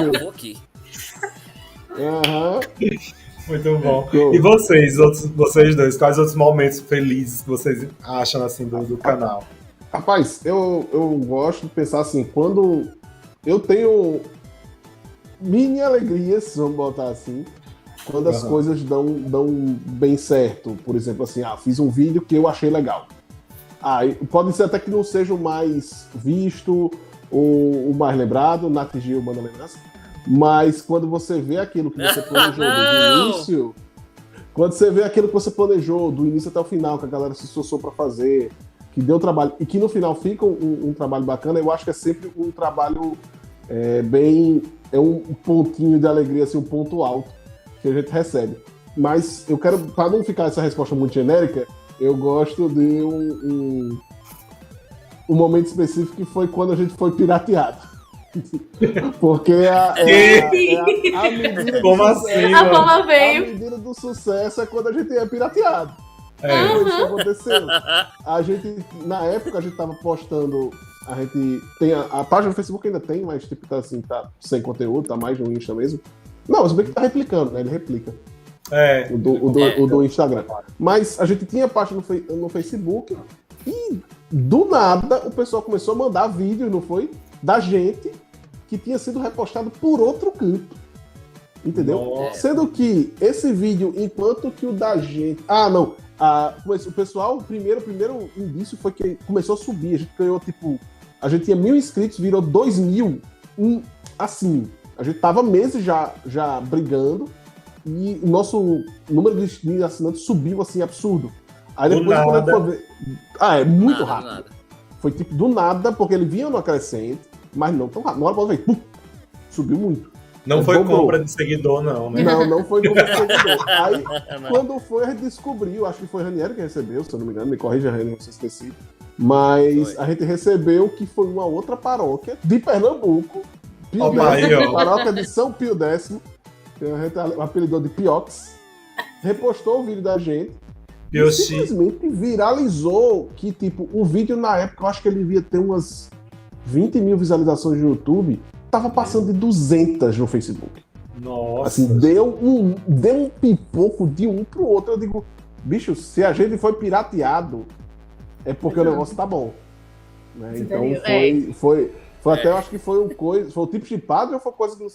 Eu vou aqui. Aham. Muito bom. Show. E vocês dois, quais outros momentos felizes que vocês acham assim do canal? Rapaz, eu gosto de pensar assim, quando eu tenho mini alegrias, vamos botar assim, quando as coisas dão bem certo. Por exemplo, assim, fiz um vídeo que eu achei legal. Pode ser até que não seja o mais visto, o mais lembrado, Nath Gil manda lembrança, mas quando você vê aquilo que você planejou desde o início, quando você vê aquilo que você planejou do início até o final, que a galera se esforçou para fazer, que deu trabalho, e que no final fica um trabalho bacana, eu acho que é sempre um trabalho um pontinho de alegria, assim, um ponto alto que a gente recebe. Mas eu quero, para não ficar essa resposta muito genérica, eu gosto de um momento específico que foi quando a gente foi pirateado. Porque a medida Como do assim, sucesso, A fama veio. a medida do sucesso é quando a gente é pirateado. Foi isso que aconteceu. A gente, na época, a gente tava postando. A gente tem a página do Facebook ainda tem, mas tipo, tá assim, tá sem conteúdo, tá mais no Insta mesmo. Não, o Facebook tá replicando, né? Ele replica. O do Instagram. Mas a gente tinha página no Facebook e do nada o pessoal começou a mandar vídeos, não foi? Da gente que tinha sido repostado por outro canto. Entendeu? Nossa. Sendo que esse vídeo, enquanto que o da gente. O pessoal, o primeiro indício foi que começou a subir. A gente ganhou, tipo. A gente tinha 1.000 inscritos, virou 2.000. Assim. A gente tava meses já brigando. E o nosso número de assinantes subiu, assim, absurdo. Aí depois, quando a gente foi ver. É muito rápido. Foi tipo do nada, porque ele vinha no crescente, mas não tão rápido. Na hora que veio, pum, subiu muito. Não foi compra de seguidor, não, né? Não foi compra de seguidor. Aí, quando foi, a gente descobriu, acho que foi Ranieri que recebeu, se eu não me engano, me corrija, Ranieri, se eu esqueci. Mas a gente recebeu que foi uma outra paróquia de Pernambuco, Pio X, paróquia de São Pio X, que a gente apelidou de Piox, repostou o vídeo da gente. E simplesmente viralizou que, tipo, o vídeo na época, eu acho que ele devia ter umas 20 mil visualizações no YouTube, tava passando de 200 no Facebook. Nossa. Assim, deu um pipoco de um pro outro. Eu digo, bicho, se a gente foi pirateado, é porque o negócio tá bom. Né? Então foi até, eu acho que foi o tipo de padre ou foi coisa que não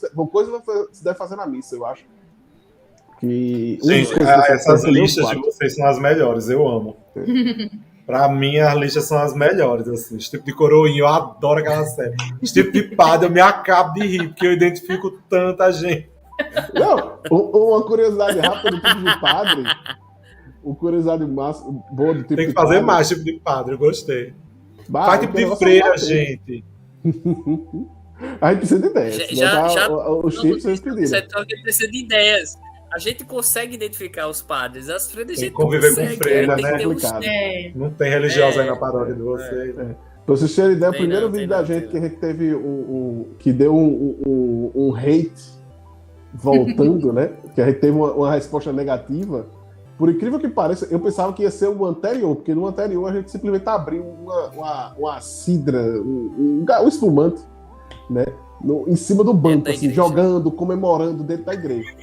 se deve fazer na missa, eu acho. Gente, essas listas de vocês são as melhores, eu amo. Pra mim, as listas são as melhores, assim. Esse tipo de coroinha, eu adoro aquela série. Esse tipo de padre, eu me acabo de rir, porque eu identifico tanta gente. Não, uma curiosidade rápida do tipo de padre. Uma curiosidade boa do tipo de padre. Tem que fazer mais tipo de padre, eu gostei. Faz tipo de freira, gente. A gente precisa de ideias. Os tips vocês pediram. Você precisa de ideias. a gente consegue identificar os padres, as freiras a Tem gente que conviver com consegue, freira, tem né? que ter um Complicado. estilo. Não tem religiosa aí É, na paróquia de vocês. Pra vocês terem ideia, o Tem primeiro não, vídeo tem da não, gente tem que a gente teve que deu um hate voltando, né? Que a gente teve uma resposta negativa. Por incrível que pareça, eu pensava que ia ser o anterior, porque no anterior a gente simplesmente abriu uma cidra, um espumante, né? Em cima do banco, da assim, igreja. jogando, comemorando dentro da igreja.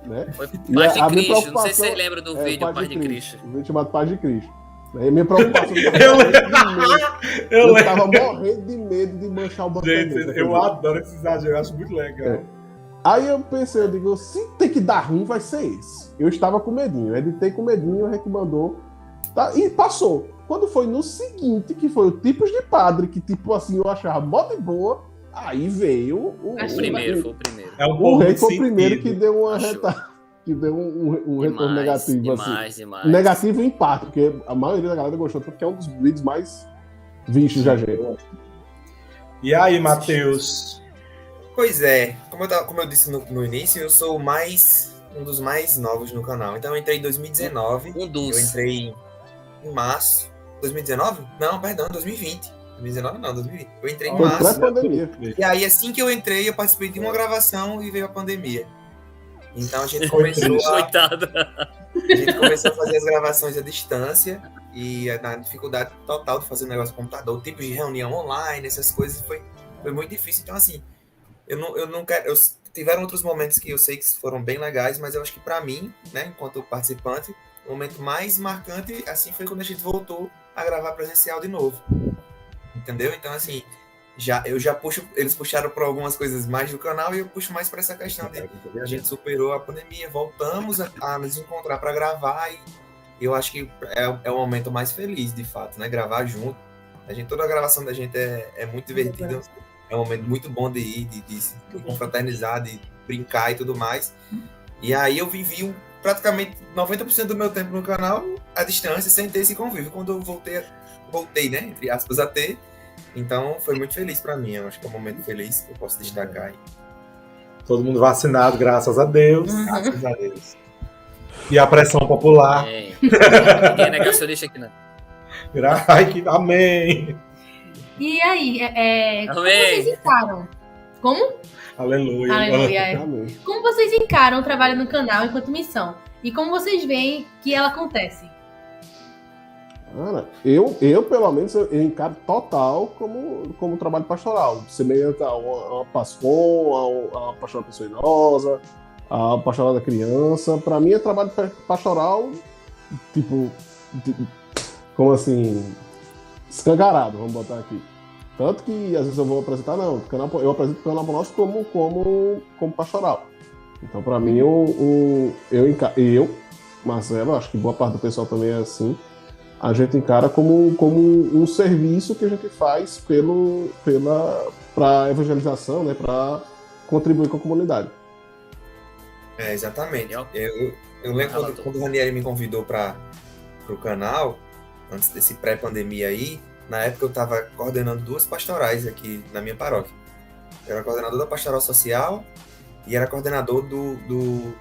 Né? Foi E Paz de a minha Cristo, não sei se preocupação vocês lembram do vídeo Paz de Cristo. Um vídeo chamado Paz de Cristo. Aí a minha preocupação Eu eu lembro. tava morrendo de medo de manchar o banco da igreja. Gente, eu adoro esse exagero, eu acho muito legal. Aí eu pensei, eu digo, se tem que dar ruim, vai ser esse. Eu estava com medinho, eu editei com medinho, a gente mandou. Tá, e passou. Quando foi no seguinte, que foi o Tipos de Padre, que tipo assim, eu achava mó de boa, aí veio Foi o primeiro. É um o pouco rei de foi o primeiro que sentido. deu uma Achou. que deu um retorno negativo, assim. Demais. Negativo em parte, porque a maioria da galera gostou, porque é um dos vídeos mais vistos da gente. E aí, Matheus? Pois é, como eu disse no início, eu sou um dos mais novos no canal. Então eu entrei em 2019. Um dos. Eu entrei em março. 2019? Não, perdão, 2020. 2019 não, 2020. Eu entrei em Foi março. pré-pandemia. E aí, assim que eu entrei, eu participei de uma gravação e veio a pandemia. Então a gente Foi começou a Coitado. a fazer as gravações à distância e na dificuldade total de fazer um negócio no computador, tipos de reunião online, essas coisas, foi muito difícil. Então, assim, eu não quero. Tiveram outros momentos que eu sei que foram bem legais, mas eu acho que pra mim, né, enquanto participante, o momento mais marcante, assim, foi quando a gente voltou a gravar presencial de novo. Entendeu? Então, assim, eu já puxo, eles puxaram para algumas coisas mais do canal e eu puxo mais para essa questão de a gente superou a pandemia, voltamos a nos encontrar para gravar e eu acho que é o momento mais feliz, de fato, né? Gravar junto. Toda a gravação da gente é muito divertida, é um momento muito bom de ir, de confraternizar, de brincar e tudo mais. E aí eu vivi praticamente 90% do meu tempo no canal à distância, sem ter esse convívio. Quando eu voltei, né, entre aspas, a ter. Então, foi muito feliz pra mim. Eu acho que é um momento feliz que eu posso destacar aí. Todo mundo vacinado, graças a Deus. Graças a Deus. E a pressão popular. Ninguém é negacionista aqui, não. Amém. E aí, como Amém. vocês encaram? Como? Aleluia. Aleluia. Amém. Como vocês encaram o trabalho no canal enquanto missão? E como vocês veem que ela acontece? Cara, eu pelo menos, eu encaro total como trabalho pastoral, semelhante a uma PASCOM, a uma pastoral da pessoa idosa, a pastoral da criança. Pra mim é trabalho pastoral, tipo, como assim, escancarado, vamos botar aqui. Tanto que às vezes eu vou apresentar, não, eu apresento o canal para nós como pastoral. Então, pra mim, Marcelo, acho que boa parte do pessoal também é assim. A gente encara como um serviço que a gente faz para evangelização, né, para contribuir com a comunidade. Exatamente. Eu lembro quando o Ranieri me convidou para o canal, antes desse pré-pandemia aí, na época eu estava coordenando 2 pastorais aqui na minha paróquia. Eu era coordenador da pastoral social e era coordenador do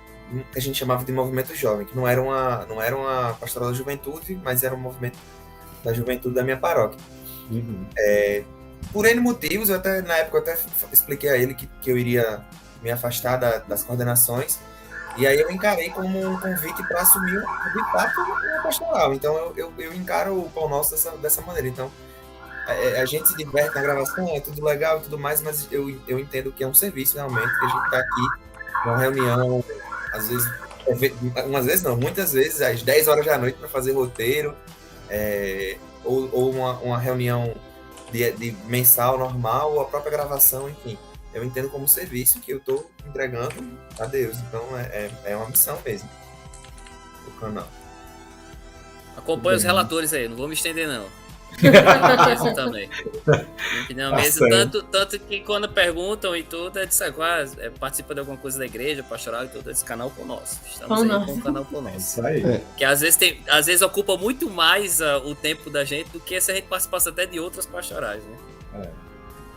que a gente chamava de movimento jovem, que não era uma pastoral da juventude, mas era um movimento da juventude da minha paróquia. Por N motivos, na época eu até expliquei a ele que eu iria me afastar das coordenações, e aí eu encarei como um convite para assumir, de fato, uma pastoral. Então eu encaro o Pão Nosso dessa maneira. Então, a gente se diverte na gravação, é tudo legal e tudo mais, mas eu entendo que é um serviço realmente, que a gente está aqui numa reunião, às vezes, muitas vezes, às 10 horas da noite para fazer roteiro, ou uma reunião de mensal normal, ou a própria gravação, enfim. Eu entendo como serviço que eu estou entregando a Deus. Então, é uma missão mesmo, o canal. Acompanha os relatores aí, não vou me estender, não. Isso também. Não, Tá mesmo, certo. tanto que quando perguntam e tudo, participa de alguma coisa da igreja, pastoral e tudo, esse canal com nós. Estamos aí com o canal com nós. Isso aí. Que às vezes ocupa muito mais o tempo da gente do que se a gente participasse até de outras pastorais, né?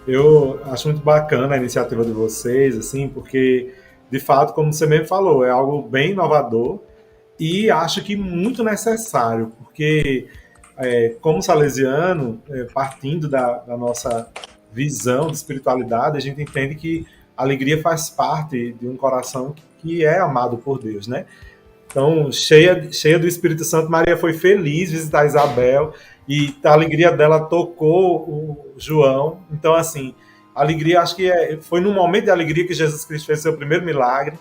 Eu acho muito bacana a iniciativa de vocês, assim, porque de fato, como você mesmo falou, é algo bem inovador e acho que muito necessário, porque como salesiano, partindo da nossa visão de espiritualidade, a gente entende que a alegria faz parte de um coração que é amado por Deus, né? Então, cheia do Espírito Santo, Maria foi feliz visitar Isabel e a alegria dela tocou o João. Então, assim, a alegria, acho que foi num momento de alegria que Jesus Cristo fez seu primeiro milagre.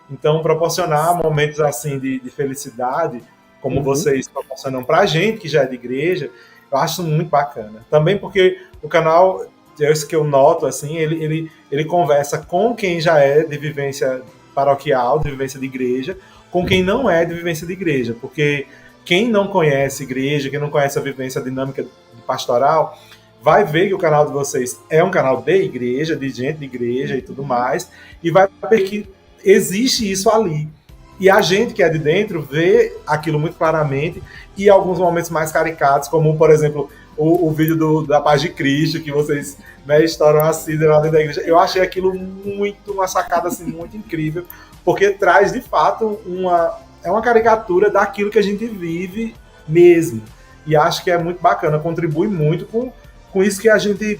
Então, proporcionar momentos assim de felicidade, como vocês proporcionam para a gente, que já é de igreja, eu acho muito bacana. Também porque o canal, é isso que eu noto, assim, ele conversa com quem já é de vivência paroquial, de vivência de igreja, com quem não é de vivência de igreja. Porque quem não conhece igreja, quem não conhece a vivência dinâmica pastoral, vai ver que o canal de vocês é um canal de igreja, de gente de igreja e tudo mais, e vai ver que existe isso ali. E a gente que é de dentro vê aquilo muito claramente e alguns momentos mais caricatos, como, por exemplo, o vídeo da Paz de Cristo, que vocês, né, estouram a cidra lá dentro da igreja. Eu achei aquilo uma sacada assim, muito incrível, porque traz, de fato, uma caricatura daquilo que a gente vive mesmo. E acho que é muito bacana, contribui muito com isso que a gente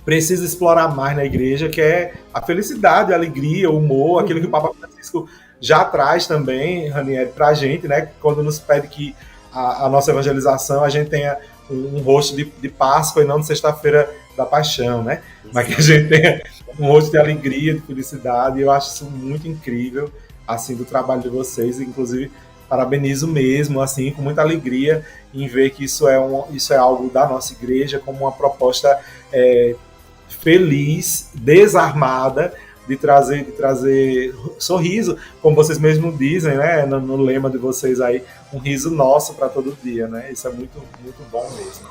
precisa explorar mais na igreja, que é a felicidade, a alegria, o humor, aquilo que o Papa Francisco já traz também, Ranieri, pra gente, né? Quando nos pede que a nossa evangelização, a gente tenha um rosto de Páscoa e não de Sexta-feira da Paixão, né? Mas que a gente tenha um rosto de alegria, de felicidade, e eu acho isso muito incrível, assim, do trabalho de vocês, inclusive parabenizo mesmo, assim, com muita alegria em ver que isso é algo da nossa igreja, como uma proposta feliz, desarmada, de trazer sorriso, como vocês mesmos dizem, né, no lema de vocês aí, um riso nosso para todo dia, né? Isso é muito, muito bom mesmo.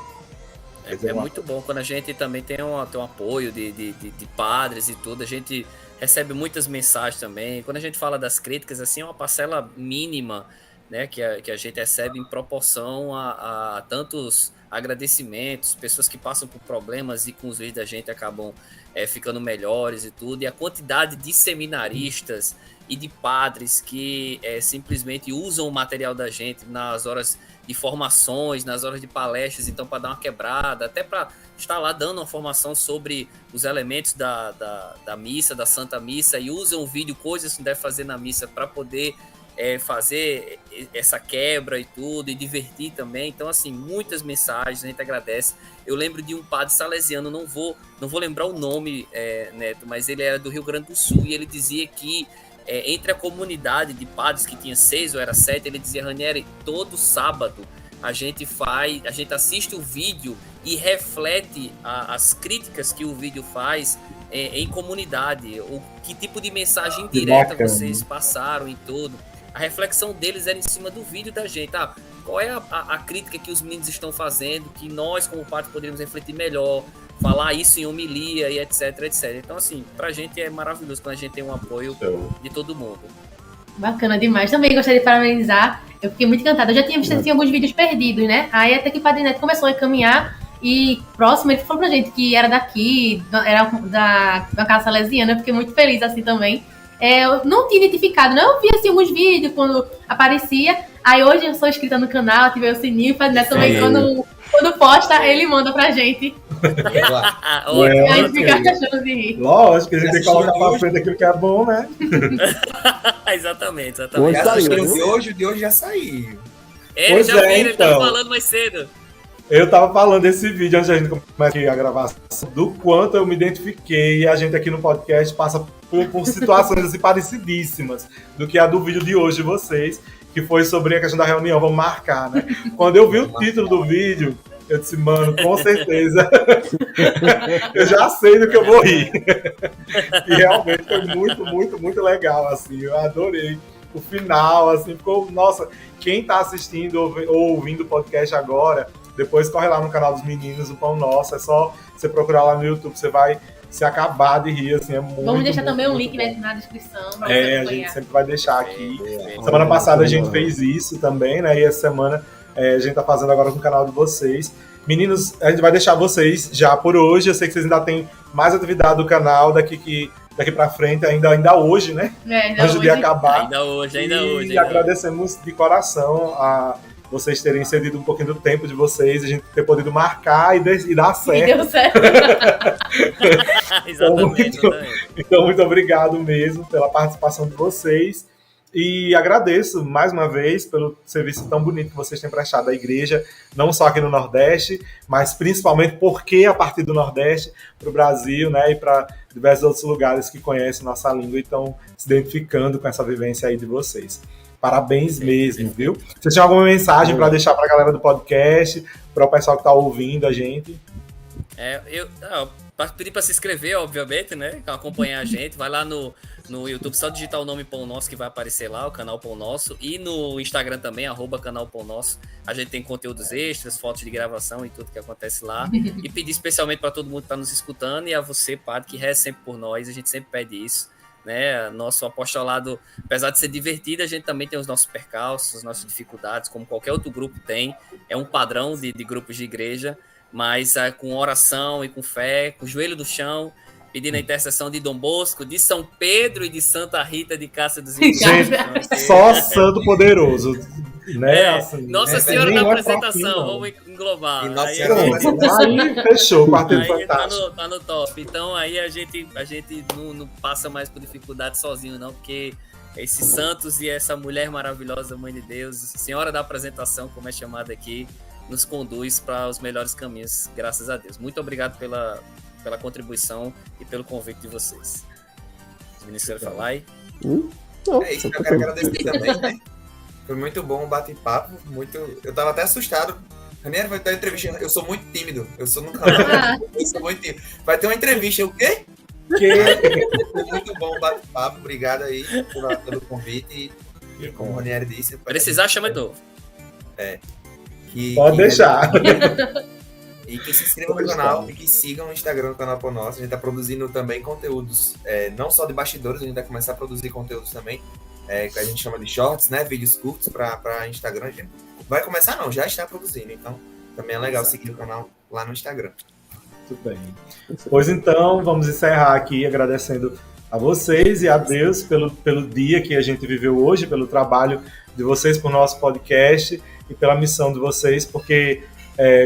É muito bom quando a gente também tem um apoio de padres e tudo, a gente recebe muitas mensagens também. Quando a gente fala das críticas, assim, é uma parcela mínima, né, que a gente recebe em proporção a tantos agradecimentos, pessoas que passam por problemas e com os vídeos da gente acabam ficando melhores e tudo, e a quantidade de seminaristas e de padres que simplesmente usam o material da gente nas horas de formações, nas horas de palestras, então para dar uma quebrada, até para estar lá dando uma formação sobre os elementos da missa, da Santa Missa, e usam o vídeo, coisas que deve fazer na missa para poder fazer essa quebra e tudo, e divertir também. Então, assim, muitas mensagens, a gente agradece. Eu lembro de um padre salesiano, não vou lembrar o nome, Neto, mas ele era do Rio Grande do Sul, e ele dizia que entre a comunidade de padres, que tinha 6 ou era 7, ele dizia: Ranieri, todo sábado a gente assiste o vídeo e reflete as críticas que o vídeo faz em comunidade, que tipo de mensagem indireta vocês passaram e tudo. A reflexão deles era em cima do vídeo da gente. Qual é a crítica que os meninos estão fazendo, que nós, como padres, poderíamos refletir melhor, falar isso em homilia e etc, etc. Então, assim, pra gente é maravilhoso quando a gente tem um apoio de todo mundo. Bacana demais. Também gostaria de parabenizar. Eu fiquei muito encantada. Eu já tinha visto assim, alguns vídeos perdidos, né? Aí até que o Padre Neto começou a encaminhar e próximo ele falou pra gente que era daqui, era da Casa Salesiana. Eu fiquei muito feliz assim também. Eu não tinha identificado, né? Eu vi assim alguns vídeos quando aparecia. Aí hoje eu sou inscrita no canal, ativei o sininho, o Padre Neto também quando posta, ele manda pra gente. E aí fica achando de rir. Lógico, a gente tem que colocar pra frente aquilo que é bom, né? Exatamente. O de hoje já saiu. Ele tava falando mais cedo. Eu tava falando desse vídeo antes da gente começar a gravação, do quanto eu me identifiquei, e a gente aqui no podcast passa por situações assim parecidíssimas do que a do vídeo de hoje de vocês, que foi sobre a questão da reunião, vamos marcar, né? Quando eu vi o título do vídeo, eu disse, mano, com certeza, eu já sei do que eu vou rir. E realmente foi muito, muito, muito legal, assim, eu adorei o final, assim, ficou, nossa, quem tá assistindo ou ouvindo o podcast agora, depois corre lá no canal dos meninos, o Pão Nosso, é só você procurar lá no YouTube, você vai se acabar de rir, assim, é muito. Vamos deixar muito, também um muito link, né, na descrição. A gente sempre vai deixar aqui. Semana passada a gente fez isso também, né, e essa semana a gente tá fazendo agora com o canal de vocês. Meninos, a gente vai deixar vocês já por hoje, eu sei que vocês ainda têm mais atividade do canal, daqui que daqui para frente, ainda hoje, né? Antes de acabar. Ainda hoje. E agradecemos de coração a vocês terem cedido um pouquinho do tempo de vocês, a gente ter podido marcar e dar certo. E deu certo. Exatamente. Então, muito obrigado mesmo pela participação de vocês. E agradeço mais uma vez pelo serviço tão bonito que vocês têm prestado à igreja, não só aqui no Nordeste, mas principalmente porque a partir do Nordeste para o Brasil, né, e para diversos outros lugares que conhecem nossa língua e estão se identificando com essa vivência aí de vocês. Parabéns mesmo, viu? Vocês têm alguma mensagem para deixar para a galera do podcast, para o pessoal que está ouvindo a gente? Eu pedir para se inscrever, obviamente, né? Acompanhar a gente. Vai lá no YouTube, só digitar o nome Pão Nosso que vai aparecer lá, o canal Pão Nosso. E no Instagram também, @canal Pão Nosso. A gente tem conteúdos extras, fotos de gravação e tudo que acontece lá. E pedir especialmente para todo mundo que está nos escutando e a você, padre, que reza sempre por nós. A gente sempre pede isso, né? Nosso apostolado, apesar de ser divertido, a gente também tem os nossos percalços, as nossas dificuldades, como qualquer outro grupo tem. É um padrão de grupos de igreja, mas com oração e com fé, com o joelho no chão, pedindo a intercessão de Dom Bosco, de São Pedro e de Santa Rita de Cássia dos Inocentes. Só santo poderoso, né? Assim, Nossa Senhora da Apresentação, vamos englobar. Aí fechou, Quarteto Fantástico. Tá no top. Então aí a gente não passa mais por dificuldade sozinho, não, porque esses santos e essa mulher maravilhosa, Mãe de Deus, Senhora da Apresentação, como é chamada aqui, nos conduz para os melhores caminhos, graças a Deus. Muito obrigado pela contribuição e pelo convite de vocês. Os meninos querem falar aí? É isso que eu quero agradecer também, né? Foi muito bom o bate-papo, eu tava até assustado. Ranieri vai ter uma entrevista, eu sou muito tímido, eu sou muito tímido. Vai ter uma entrevista, o quê? Foi muito bom o bate-papo, obrigado aí pelo convite e como o Ranieri disse... Precisar, chama de novo. Pode deixar. E que se inscrevam no canal e que sigam o Instagram do Canal Pão Nosso. A gente tá produzindo também conteúdos, não só de bastidores, a gente vai começar a produzir conteúdos também, que a gente chama de shorts, né? Vídeos curtos para Instagram. A gente vai começar não, já está produzindo. Então também é legal seguir o canal lá no Instagram. Muito bem. Pois então, vamos encerrar aqui agradecendo a vocês e a Deus pelo dia que a gente viveu hoje, pelo trabalho de vocês por nosso podcast e pela missão de vocês, porque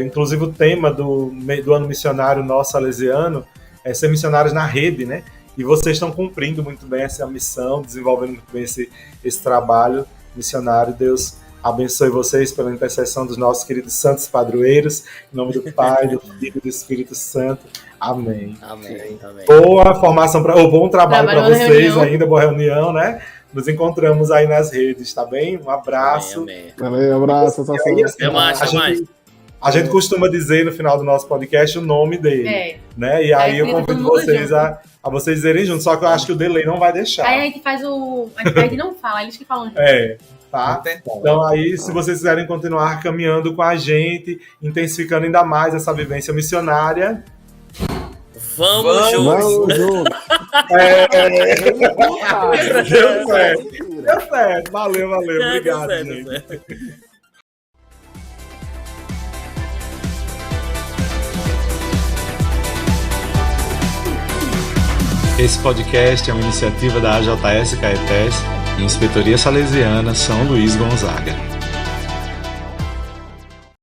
inclusive o tema do ano missionário nosso salesiano é ser missionários na rede, né? E vocês estão cumprindo muito bem essa missão, desenvolvendo muito bem esse trabalho missionário. Deus abençoe vocês pela intercessão dos nossos queridos santos padroeiros. Em nome do Pai, do Filho e do Espírito Santo. Amém. Amém. Boa formação, bom trabalho para vocês ainda, boa reunião, né? Nos encontramos aí nas redes, tá bem? Um abraço. Amém. Valeu, um abraço. Até mais. A gente costuma dizer no final do nosso podcast o nome dele, né? E aí eu convido vocês a vocês dizerem junto, só que eu acho que o delay não vai deixar. Aí a gente faz a gente não fala, eles que falam junto. Tá? Então aí, se vocês quiserem continuar caminhando com a gente, intensificando ainda mais essa vivência missionária... Vamos juntos! Deu certo. Valeu. Obrigado, gente. Esse podcast é uma iniciativa da AJS Caetés e Inspetoria Salesiana São Luís Gonzaga.